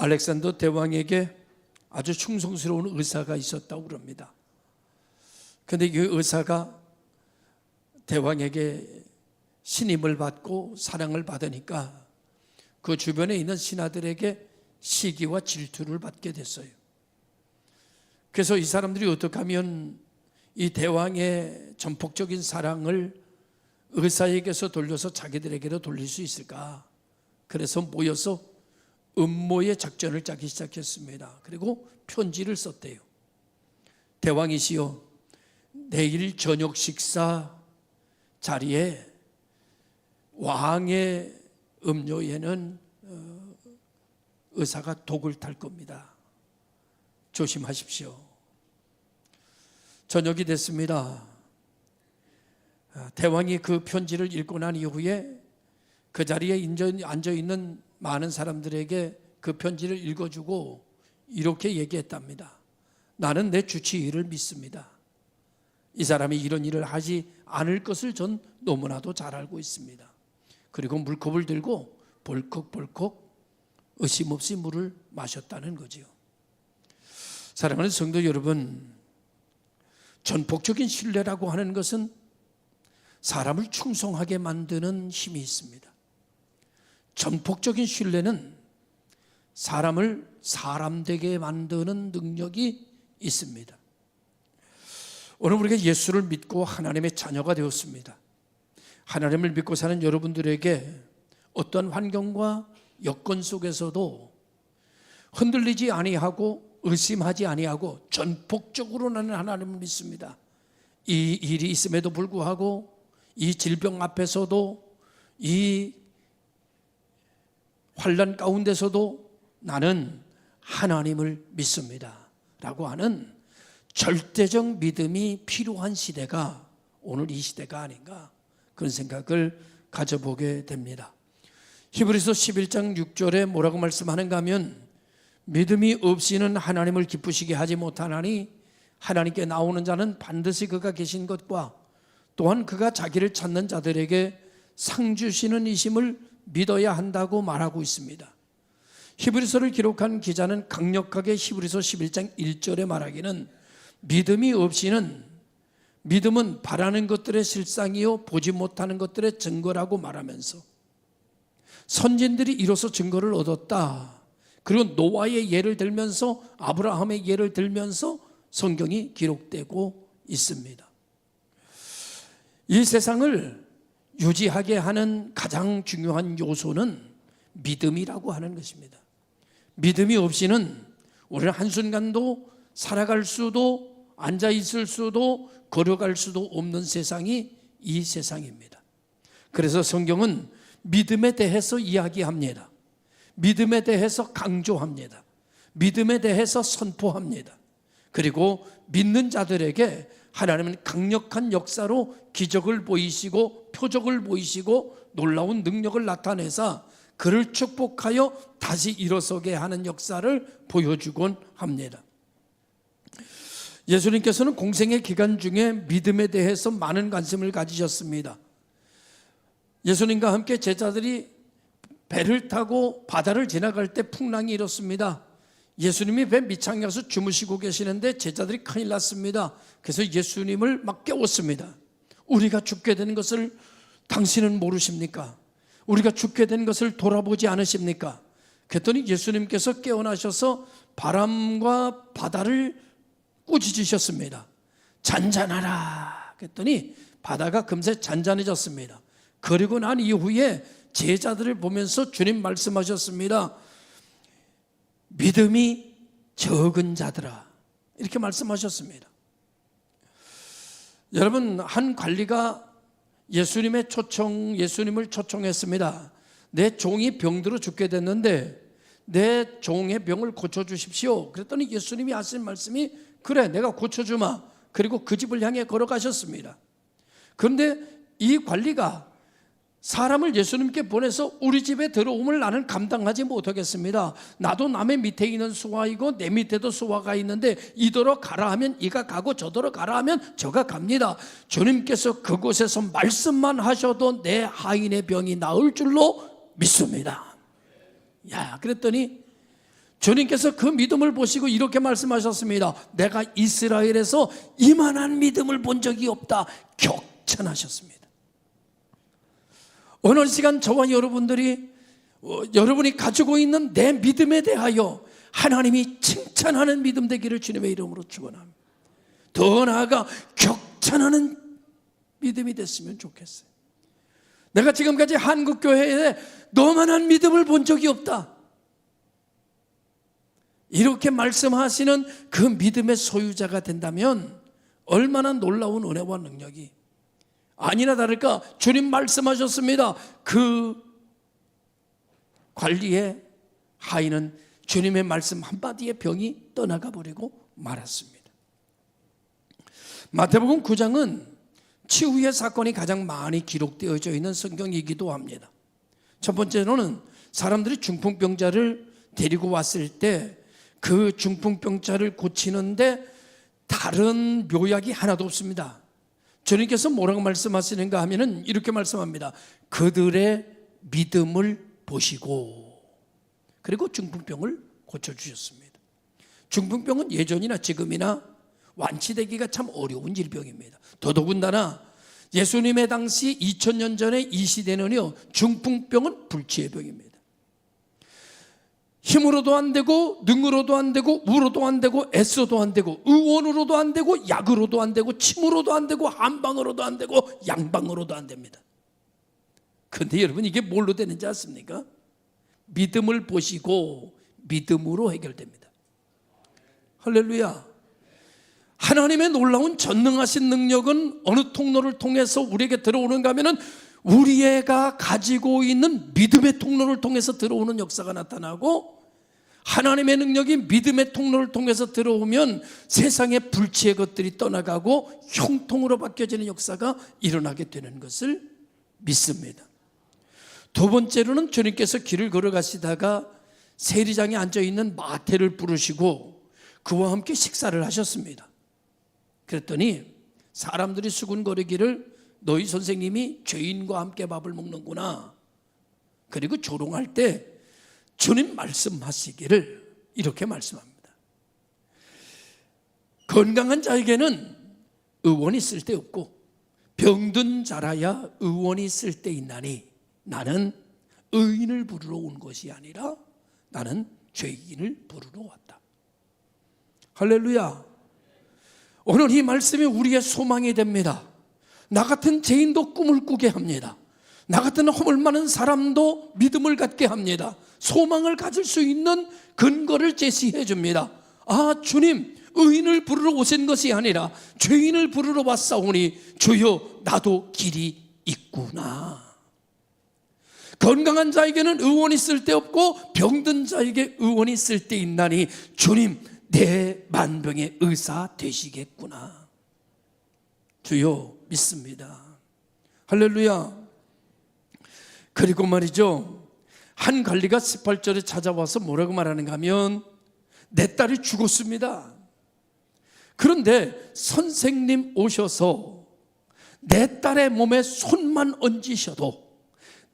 알렉산더 대왕에게 아주 충성스러운 의사가 있었다고 그럽니다. 그런데 이 의사가 대왕에게 신임을 받고 사랑을 받으니까 그 주변에 있는 신하들에게 시기와 질투를 받게 됐어요. 그래서 이 사람들이 어떻게 하면 이 대왕의 전폭적인 사랑을 의사에게서 돌려서 자기들에게로 돌릴 수 있을까? 그래서 모여서 음모의 작전을 짜기 시작했습니다. 그리고 편지를 썼대요. 대왕이시여, 내일 저녁 식사 자리에 왕의 음료에는 의사가 독을 탈 겁니다. 조심하십시오. 저녁이 됐습니다. 대왕이 그 편지를 읽고 난 이후에 그 자리에 앉아있는 많은 사람들에게 그 편지를 읽어주고 이렇게 얘기했답니다. 나는 내 주치의를 믿습니다. 이 사람이 이런 일을 하지 않을 것을 전 너무나도 잘 알고 있습니다. 그리고 물컵을 들고 벌컥벌컥 의심 없이 물을 마셨다는 거지요. 사랑하는 성도 여러분, 전폭적인 신뢰라고 하는 것은 사람을 충성하게 만드는 힘이 있습니다. 전폭적인 신뢰는 사람을 사람되게 만드는 능력이 있습니다. 오늘 우리가 예수를 믿고 하나님의 자녀가 되었습니다. 하나님을 믿고 사는 여러분들에게 어떤 환경과 여건 속에서도 흔들리지 아니하고 의심하지 아니하고 전폭적으로 나는 하나님을 믿습니다. 이 일이 있음에도 불구하고 이 질병 앞에서도 이 환난 가운데서도 나는 하나님을 믿습니다 라고 하는 절대적 믿음이 필요한 시대가 오늘 이 시대가 아닌가, 그런 생각을 가져보게 됩니다. 히브리서 11장 6절에 뭐라고 말씀하는가 하면, 믿음이 없이는 하나님을 기쁘시게 하지 못하나니 하나님께 나오는 자는 반드시 그가 계신 것과 또한 그가 자기를 찾는 자들에게 상 주시는 이심을 믿어야 한다고 말하고 있습니다. 히브리서를 기록한 기자는 강력하게 히브리서 11장 1절에 말하기는, 믿음이 없이는, 믿음은 바라는 것들의 실상이요 보지 못하는 것들의 증거라고 말하면서 선진들이 이로써 증거를 얻었다, 그리고 노아의 예를 들면서 아브라함의 예를 들면서 성경이 기록되고 있습니다. 이 세상을 유지하게 하는 가장 중요한 요소는 믿음이라고 하는 것입니다. 믿음이 없이는 우리는 한순간도 살아갈 수도 앉아있을 수도 걸어갈 수도 없는 세상이 이 세상입니다. 그래서 성경은 믿음에 대해서 이야기합니다. 믿음에 대해서 강조합니다. 믿음에 대해서 선포합니다. 그리고 믿는 자들에게 하나님은 강력한 역사로 기적을 보이시고 표적을 보이시고 놀라운 능력을 나타내사 그를 축복하여 다시 일어서게 하는 역사를 보여주곤 합니다. 예수님께서는 공생의 기간 중에 믿음에 대해서 많은 관심을 가지셨습니다. 예수님과 함께 제자들이 배를 타고 바다를 지나갈 때 풍랑이 일었습니다. 예수님이 배 밑창에 가서 주무시고 계시는데 제자들이 큰일 났습니다. 그래서 예수님을 막 깨웠습니다. 우리가 죽게 되는 것을 당신은 모르십니까? 우리가 죽게 된 것을 돌아보지 않으십니까? 그랬더니 예수님께서 깨어나셔서 바람과 바다를 꾸짖으셨습니다. 잔잔하라. 그랬더니 바다가 금세 잔잔해졌습니다. 그리고 난 이후에 제자들을 보면서 주님 말씀하셨습니다. 믿음이 적은 자들아, 이렇게 말씀하셨습니다. 여러분, 한 관리가 예수님을 초청했습니다. 내 종이 병들어 죽게 됐는데 내 종의 병을 고쳐주십시오. 그랬더니 예수님이 하신 말씀이, 그래 내가 고쳐주마. 그리고 그 집을 향해 걸어가셨습니다. 그런데 이 관리가 사람을 예수님께 보내서 우리 집에 들어오면 나는 감당하지 못하겠습니다. 나도 남의 밑에 있는 수하이고 내 밑에도 수하가 있는데 이더러 가라 하면 이가 가고 저더러 가라 하면 저가 갑니다. 주님께서 그곳에서 말씀만 하셔도 내 하인의 병이 나을 줄로 믿습니다. 야, 그랬더니 주님께서 그 믿음을 보시고 이렇게 말씀하셨습니다. 내가 이스라엘에서 이만한 믿음을 본 적이 없다. 격찬하셨습니다. 오늘 시간 저와 여러분이 가지고 있는 내 믿음에 대하여 하나님이 칭찬하는 믿음 되기를 주님의 이름으로 축원합니다. 더 나아가 격찬하는 믿음이 됐으면 좋겠어요. 내가 지금까지 한국교회에 너만한 믿음을 본 적이 없다. 이렇게 말씀하시는 그 믿음의 소유자가 된다면 얼마나 놀라운 은혜와 능력이, 아니나 다를까 주님 말씀하셨습니다. 그 관리의 하인은 주님의 말씀 한마디에 병이 떠나가 버리고 말았습니다. 마태복음 9장은 치유의 사건이 가장 많이 기록되어져 있는 성경이기도 합니다. 첫 번째로는 사람들이 중풍병자를 데리고 왔을 때 그 중풍병자를 고치는데 다른 묘약이 하나도 없습니다. 주님께서 뭐라고 말씀하시는가 하면은 이렇게 말씀합니다. 그들의 믿음을 보시고, 그리고 중풍병을 고쳐주셨습니다. 중풍병은 예전이나 지금이나 완치되기가 참 어려운 질병입니다. 더더군다나 예수님의 당시 2000년 전에 이 시대는요, 중풍병은 불치의 병입니다. 힘으로도 안 되고, 능으로도 안 되고, 우로도 안 되고, 애써도 안 되고, 의원으로도 안 되고, 약으로도 안 되고, 침으로도 안 되고, 한방으로도 안 되고, 양방으로도 안 됩니다. 그런데 여러분, 이게 뭘로 되는지 아십니까? 믿음을 보시고 믿음으로 해결됩니다. 할렐루야. 하나님의 놀라운 전능하신 능력은 어느 통로를 통해서 우리에게 들어오는가 하면은 우리가 가지고 있는 믿음의 통로를 통해서 들어오는 역사가 나타나고, 하나님의 능력이 믿음의 통로를 통해서 들어오면 세상의 불치의 것들이 떠나가고 형통으로 바뀌어지는 역사가 일어나게 되는 것을 믿습니다. 두 번째로는 주님께서 길을 걸어가시다가 세리장에 앉아있는 마태를 부르시고 그와 함께 식사를 하셨습니다. 그랬더니 사람들이 수군거리기를 너희 선생님이 죄인과 함께 밥을 먹는구나. 그리고 조롱할 때 주님 말씀하시기를 이렇게 말씀합니다. 건강한 자에게는 의원이 쓸데없고 병든 자라야 의원이 쓸데있나니 나는 의인을 부르러 온 것이 아니라 나는 죄인을 부르러 왔다. 할렐루야. 오늘 이 말씀이 우리의 소망이 됩니다. 나 같은 죄인도 꿈을 꾸게 합니다. 나 같은 허물 많은 사람도 믿음을 갖게 합니다. 소망을 가질 수 있는 근거를 제시해 줍니다. 아, 주님, 의인을 부르러 오신 것이 아니라 죄인을 부르러 왔사오니 주여 나도 길이 있구나. 건강한 자에게는 의원이 쓸데없고 병든 자에게 의원이 쓸데있나니 주님, 내 만병의 의사 되시겠구나. 주여 믿습니다. 할렐루야. 그리고 말이죠, 한 관리가 18절에 찾아와서 뭐라고 말하는가 하면 내 딸이 죽었습니다. 그런데 선생님 오셔서 내 딸의 몸에 손만 얹으셔도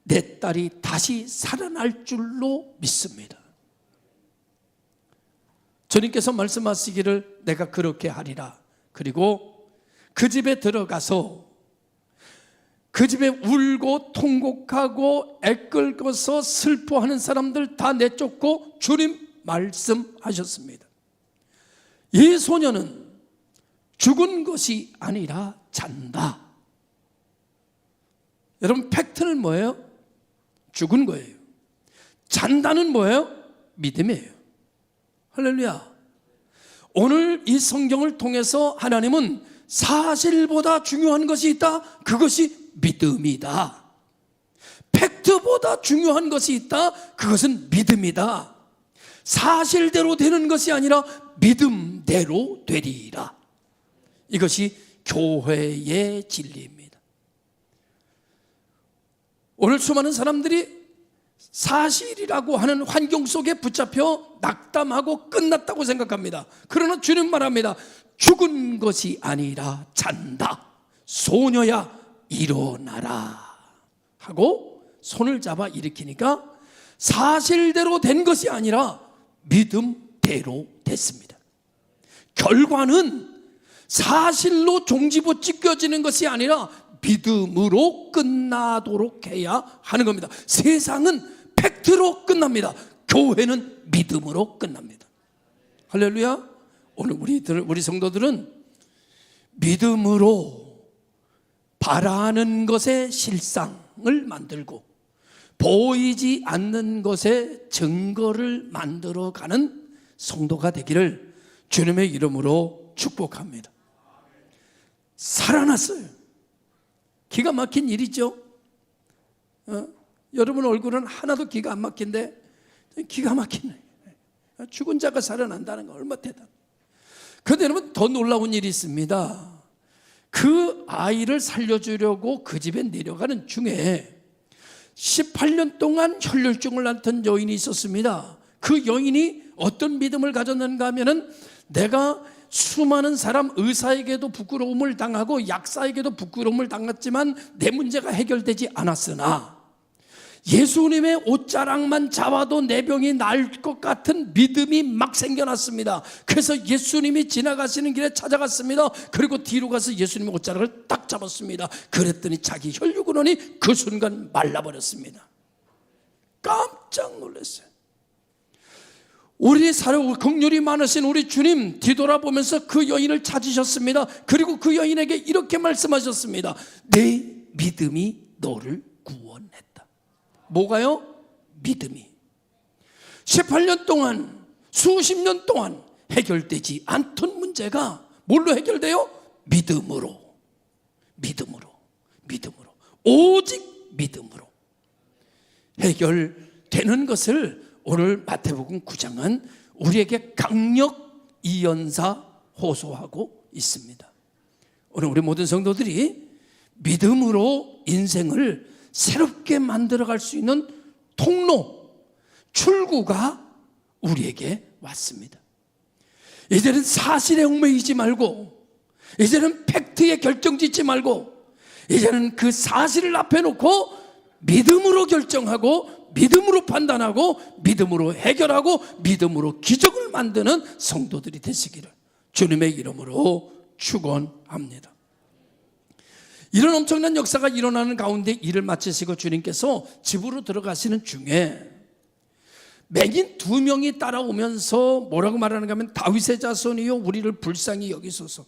내 딸이 다시 살아날 줄로 믿습니다. 주님께서 말씀하시기를 내가 그렇게 하리라. 그리고 그 집에 들어가서 그 집에 울고 통곡하고 애끓고서 슬퍼하는 사람들 다 내쫓고 주님 말씀하셨습니다. 이 소녀는 죽은 것이 아니라 잔다. 여러분, 팩트는 뭐예요? 죽은 거예요. 잔다는 뭐예요? 믿음이에요. 할렐루야. 오늘 이 성경을 통해서 하나님은 사실보다 중요한 것이 있다. 그것이 믿음이다. 팩트보다 중요한 것이 있다. 그것은 믿음이다. 사실대로 되는 것이 아니라 믿음대로 되리라. 이것이 교회의 진리입니다. 오늘 수많은 사람들이 사실이라고 하는 환경 속에 붙잡혀 낙담하고 끝났다고 생각합니다. 그러나 주님 말합니다. 죽은 것이 아니라 잔다. 소녀야 일어나라 하고 손을 잡아 일으키니까 사실대로 된 것이 아니라 믿음대로 됐습니다. 결과는 사실로 종지부 찢겨지는 것이 아니라 믿음으로 끝나도록 해야 하는 겁니다. 세상은 팩트로 끝납니다. 교회는 믿음으로 끝납니다. 할렐루야. 오늘 우리 성도들은 믿음으로 바라는 것의 실상을 만들고 보이지 않는 것의 증거를 만들어가는 성도가 되기를 주님의 이름으로 축복합니다. 살아났어요. 기가 막힌 일이죠. 여러분 얼굴은 하나도 기가 안 막힌데 기가 막히네. 죽은 자가 살아난다는 거 얼마나 대단. 그런데 여러분 더 놀라운 일이 있습니다. 그 아이를 살려주려고 그 집에 내려가는 중에 18년 동안 혈혈증을 앓던 여인이 있었습니다. 그 여인이 어떤 믿음을 가졌는가 하면은 내가 수많은 사람 의사에게도 부끄러움을 당하고 약사에게도 부끄러움을 당했지만 내 문제가 해결되지 않았으나 예수님의 옷자락만 잡아도 내 병이 나을 것 같은 믿음이 막 생겨났습니다. 그래서 예수님이 지나가시는 길에 찾아갔습니다. 그리고 뒤로 가서 예수님의 옷자락을 딱 잡았습니다. 그랬더니 자기 혈류근원이 그 순간 말라버렸습니다. 깜짝 놀랐어요. 우리 사랑 긍휼이 많으신 우리 주님 뒤돌아보면서 그 여인을 찾으셨습니다. 그리고 그 여인에게 이렇게 말씀하셨습니다. 내 믿음이 너를 구원했다. 뭐가요? 믿음이. 18년 동안 수십 년 동안 해결되지 않던 문제가 뭘로 해결돼요? 믿음으로. 오직 믿음으로 해결되는 것을 오늘 마태복음 9장은 우리에게 강력 이연사 호소하고 있습니다. 오늘 우리 모든 성도들이 믿음으로 인생을 새롭게 만들어갈 수 있는 통로, 출구가 우리에게 왔습니다. 이제는 사실에 얽매이지 말고, 이제는 팩트에 결정짓지 말고, 이제는 그 사실을 앞에 놓고 믿음으로 결정하고 믿음으로 판단하고 믿음으로 해결하고 믿음으로 기적을 만드는 성도들이 되시기를 주님의 이름으로 축원합니다. 이런 엄청난 역사가 일어나는 가운데 일을 마치시고 주님께서 집으로 들어가시는 중에 맹인 2명이 따라오면서 뭐라고 말하는가 하면 다윗의 자손이요 우리를 불쌍히 여기소서.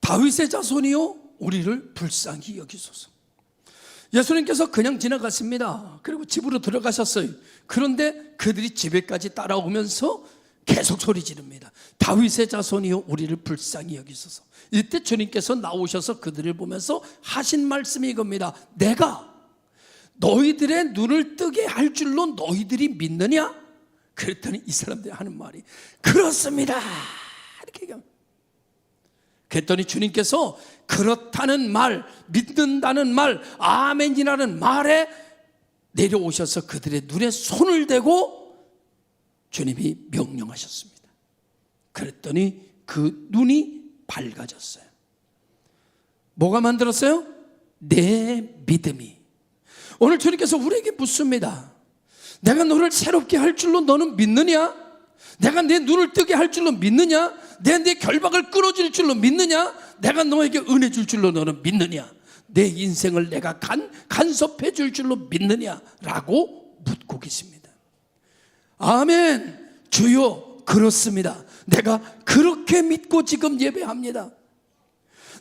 다윗의 자손이요 우리를 불쌍히 여기소서. 예수님께서 그냥 지나갔습니다. 그리고 집으로 들어가셨어요. 그런데 그들이 집에까지 따라오면서 계속 소리 지릅니다. 다윗의 자손이요 우리를 불쌍히 여기소서. 이때 주님께서 나오셔서 그들을 보면서 하신 말씀이 이겁니다. 내가 너희들의 눈을 뜨게 할 줄로 너희들이 믿느냐? 그랬더니 이 사람들이 하는 말이 그렇습니다 이렇게 얘기합니다. 그랬더니 주님께서 그렇다는 말, 믿는다는 말, 아멘이라는 말에 내려오셔서 그들의 눈에 손을 대고 주님이 명령하셨습니다. 그랬더니 그 눈이 밝아졌어요. 뭐가 만들었어요? 내 믿음이. 오늘 주님께서 우리에게 묻습니다. 내가 너를 새롭게 할 줄로 너는 믿느냐? 내가 내 눈을 뜨게 할 줄로 믿느냐? 내 결박을 끊어줄 줄로 믿느냐? 내가 너에게 은혜 줄 줄로 너는 믿느냐? 내 인생을 내가 간섭해 줄 줄로 믿느냐? 라고 묻고 계십니다. 아멘. 주여 그렇습니다. 내가 그렇게 믿고 지금 예배합니다.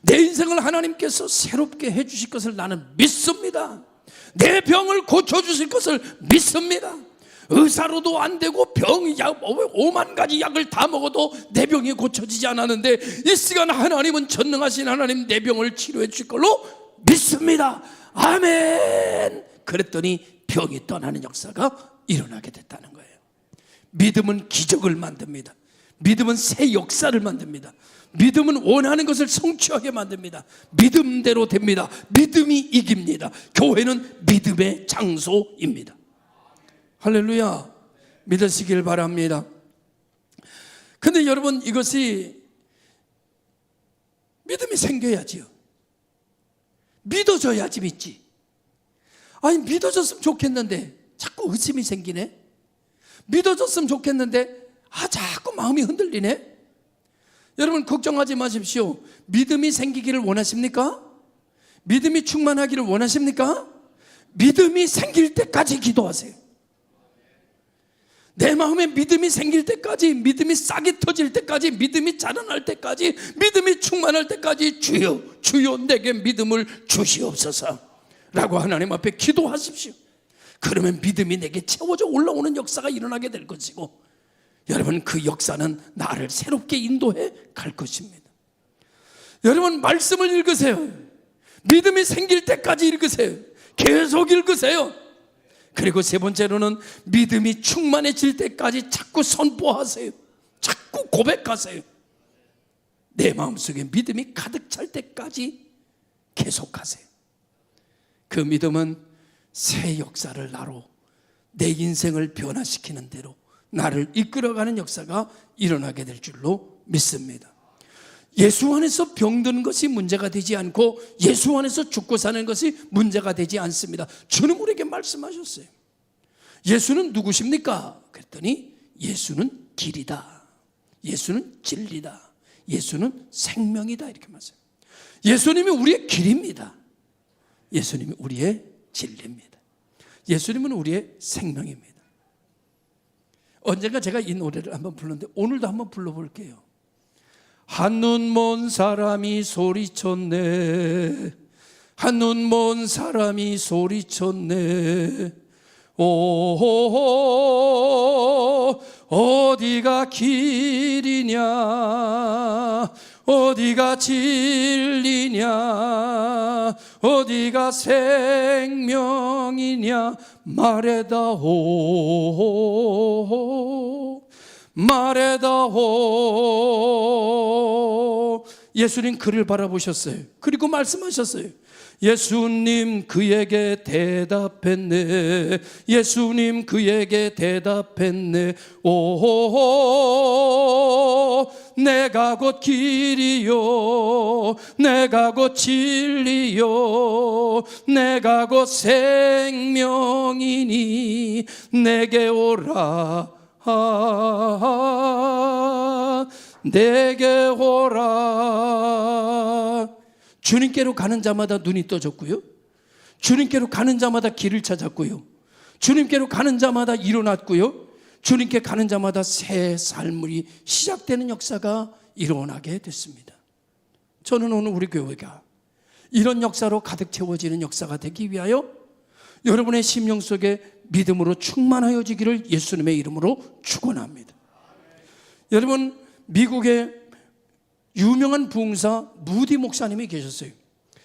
내 인생을 하나님께서 새롭게 해 주실 것을 나는 믿습니다. 내 병을 고쳐주실 것을 믿습니다. 의사로도 안 되고 병이 5만 가지 약을 다 먹어도 내 병이 고쳐지지 않았는데 이 시간 하나님은 전능하신 하나님 내 병을 치료해 주실 걸로 믿습니다. 아멘. 그랬더니 병이 떠나는 역사가 일어나게 됐다는 거예요. 믿음은 기적을 만듭니다. 믿음은 새 역사를 만듭니다. 믿음은 원하는 것을 성취하게 만듭니다. 믿음대로 됩니다. 믿음이 이깁니다. 교회는 믿음의 장소입니다. 할렐루야. 믿으시길 바랍니다. 근데 여러분 이것이 믿음이 생겨야지요. 믿어줘야지 믿지. 아니, 믿어줬으면 좋겠는데 자꾸 의심이 생기네. 믿어줬으면 좋겠는데 자꾸 마음이 흔들리네. 여러분, 걱정하지 마십시오. 믿음이 생기기를 원하십니까? 믿음이 충만하기를 원하십니까? 믿음이 생길 때까지 기도하세요. 내 마음에 믿음이 생길 때까지, 믿음이 싹이 터질 때까지, 믿음이 자라날 때까지, 믿음이 충만할 때까지 주여, 주여 내게 믿음을 주시옵소서 라고 하나님 앞에 기도하십시오. 그러면 믿음이 내게 채워져 올라오는 역사가 일어나게 될 것이고, 여러분, 그 역사는 나를 새롭게 인도해 갈 것입니다. 여러분, 말씀을 읽으세요. 믿음이 생길 때까지 읽으세요. 계속 읽으세요. 그리고 세 번째로는 믿음이 충만해질 때까지 자꾸 선포하세요. 자꾸 고백하세요. 내 마음속에 믿음이 가득 찰 때까지 계속하세요. 그 믿음은 새 역사를 나로, 내 인생을 변화시키는 대로 나를 이끌어가는 역사가 일어나게 될 줄로 믿습니다. 예수 안에서 병드는 것이 문제가 되지 않고 예수 안에서 죽고 사는 것이 문제가 되지 않습니다. 주는 우리에게 말씀하셨어요. 예수는 누구십니까? 그랬더니 예수는 길이다, 예수는 진리다, 예수는 생명이다, 이렇게 말씀해요. 예수님이 우리의 길입니다. 예수님이 우리의 진리입니다. 예수님은 우리의 생명입니다. 언젠가 제가 이 노래를 한번 불렀는데 오늘도 한번 불러볼게요. 한눈 먼 사람이 소리쳤네, 한눈 먼 사람이 소리쳤네, 오, 어디가 길이냐, 어디가 진리냐, 어디가 생명이냐, 말해다오, 말해다오. 예수님 그를 바라보셨어요. 그리고 말씀하셨어요. 예수님 그에게 대답했네, 예수님 그에게 대답했네, 오, 내가 곧 길이요, 내가 곧 진리요, 내가 곧 생명이니 내게 오라, 내게 오라. 주님께로 가는 자마다 눈이 떠졌고요, 주님께로 가는 자마다 길을 찾았고요, 주님께로 가는 자마다 일어났고요, 주님께 가는 자마다 새 삶이 시작되는 역사가 일어나게 됐습니다. 저는 오늘 우리 교회가 이런 역사로 가득 채워지는 역사가 되기 위하여 여러분의 심령 속에 믿음으로 충만하여지기를 예수님의 이름으로 축원합니다. 여러분, 미국의 유명한 부흥사 무디 목사님이 계셨어요.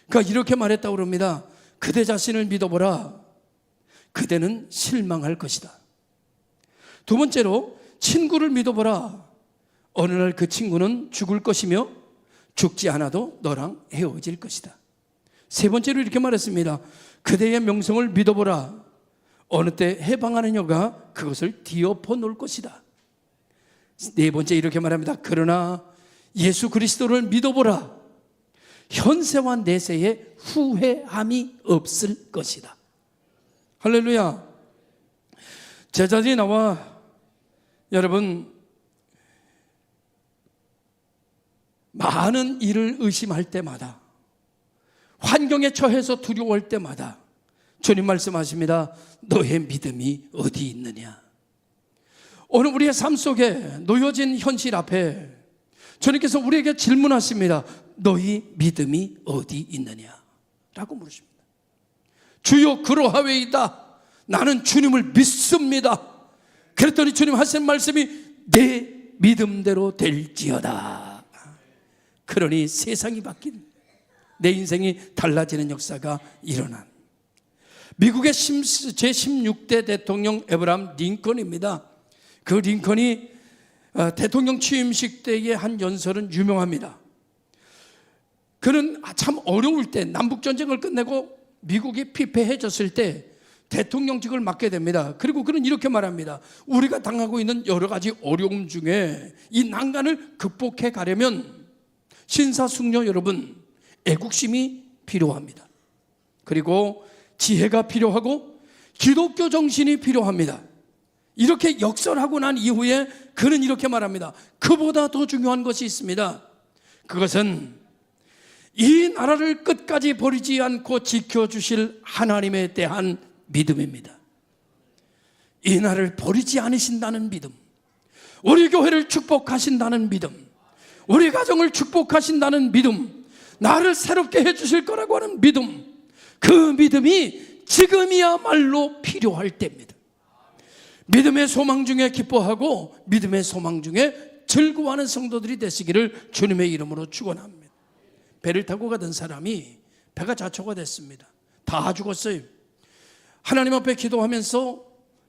그가 이렇게 말했다고 합니다. 그대 자신을 믿어보라, 그대는 실망할 것이다. 두 번째로, 친구를 믿어보라, 어느 날 그 친구는 죽을 것이며 죽지 않아도 너랑 헤어질 것이다. 세 번째로 이렇게 말했습니다. 그대의 명성을 믿어보라, 어느 때 해방하는 여가 그것을 뒤엎어 놓을 것이다. 네 번째 이렇게 말합니다. 그러나 예수 그리스도를 믿어보라, 현세와 내세에 후회함이 없을 것이다. 할렐루야. 제자들이 나와 여러분 많은 일을 의심할 때마다, 환경에 처해서 두려워할 때마다 주님 말씀하십니다. 너의 믿음이 어디 있느냐. 오늘 우리의 삶 속에 놓여진 현실 앞에 주님께서 우리에게 질문하십니다. 너희 믿음이 어디 있느냐 라고 물으십니다. 주여 그러하외이다, 나는 주님을 믿습니다. 그랬더니 주님 하신 말씀이 내 믿음대로 될지어다. 그러니 세상이 바뀐, 내 인생이 달라지는 역사가 일어난 미국의 제16대 대통령 에브라함 링컨입니다. 그 링컨이 대통령 취임식 때의 한 연설은 유명합니다. 그는 참 어려울 때, 남북전쟁을 끝내고 미국이 피폐해졌을 때 대통령직을 맡게 됩니다. 그리고 그는 이렇게 말합니다. 우리가 당하고 있는 여러 가지 어려움 중에 이 난간을 극복해 가려면 신사숙녀 여러분, 애국심이 필요합니다. 그리고 지혜가 필요하고 기독교 정신이 필요합니다. 이렇게 역설하고 난 이후에 그는 이렇게 말합니다. 그보다 더 중요한 것이 있습니다. 그것은 이 나라를 끝까지 버리지 않고 지켜주실 하나님에 대한 믿음입니다. 이 나라를 버리지 않으신다는 믿음, 우리 교회를 축복하신다는 믿음, 우리 가정을 축복하신다는 믿음, 나를 새롭게 해주실 거라고 하는 믿음, 그 믿음이 지금이야말로 필요할 때입니다. 믿음의 소망 중에 기뻐하고 믿음의 소망 중에 즐거워하는 성도들이 되시기를 주님의 이름으로 축원합니다. 배를 타고 가던 사람이 배가 자초가 됐습니다. 다 죽었어요. 하나님 앞에 기도하면서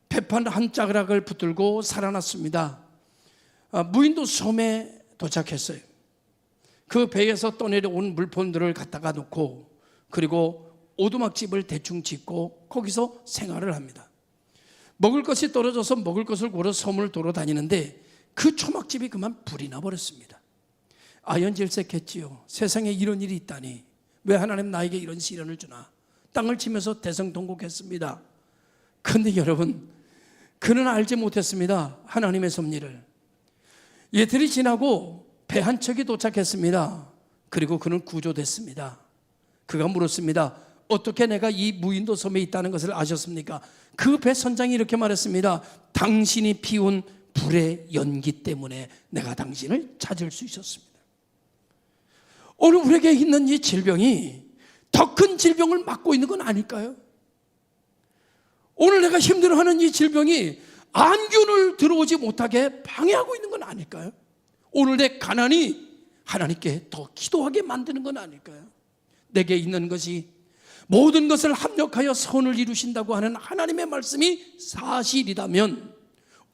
배판 한 자락을 붙들고 살아났습니다. 무인도 섬에 도착했어요. 그 배에서 떠내려온 물품들을 갖다가 놓고, 그리고 오두막집을 대충 짓고 거기서 생활을 합니다. 먹을 것이 떨어져서 먹을 것을 고러 섬을 돌아다니는데 그 초막집이 그만 불이 나버렸습니다. 아연질색했지요. 세상에 이런 일이 있다니, 왜 하나님 나에게 이런 시련을 주나. 땅을 치면서 대성통곡했습니다. 그런데 여러분, 그는 알지 못했습니다. 하나님의 섭리를. 이틀이 지나고 배 한 척이 도착했습니다. 그리고 그는 구조됐습니다. 그가 물었습니다. 어떻게 내가 이 무인도 섬에 있다는 것을 아셨습니까? 그 배 선장이 이렇게 말했습니다. 당신이 피운 불의 연기 때문에 내가 당신을 찾을 수 있었습니다. 오늘 우리에게 있는 이 질병이 더 큰 질병을 막고 있는 건 아닐까요? 오늘 내가 힘들어하는 이 질병이 안균을 들어오지 못하게 방해하고 있는 건 아닐까요? 오늘 내 가난이 하나님께 더 기도하게 만드는 건 아닐까요? 내게 있는 것이 모든 것을 합력하여 선을 이루신다고 하는 하나님의 말씀이 사실이라면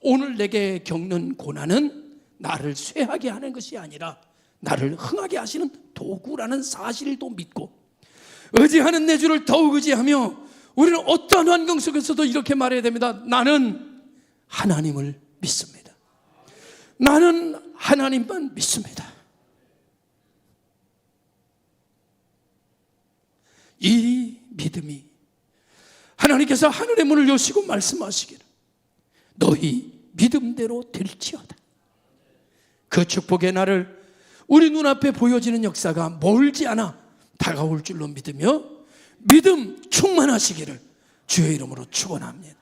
오늘 내게 겪는 고난은 나를 쇠하게 하는 것이 아니라 나를 흥하게 하시는 도구라는 사실도 믿고 의지하는 내 주를 더욱 의지하며 우리는 어떠한 환경 속에서도 이렇게 말해야 됩니다. 나는 하나님을 믿습니다. 나는 하나님만 믿습니다. 이 믿음이 하나님께서 하늘의 문을 여시고 말씀하시기를 너희 믿음대로 될지어다. 그 축복의 날을 우리 눈앞에 보여지는 역사가 멀지 않아 다가올 줄로 믿으며 믿음 충만하시기를 주의 이름으로 축원합니다.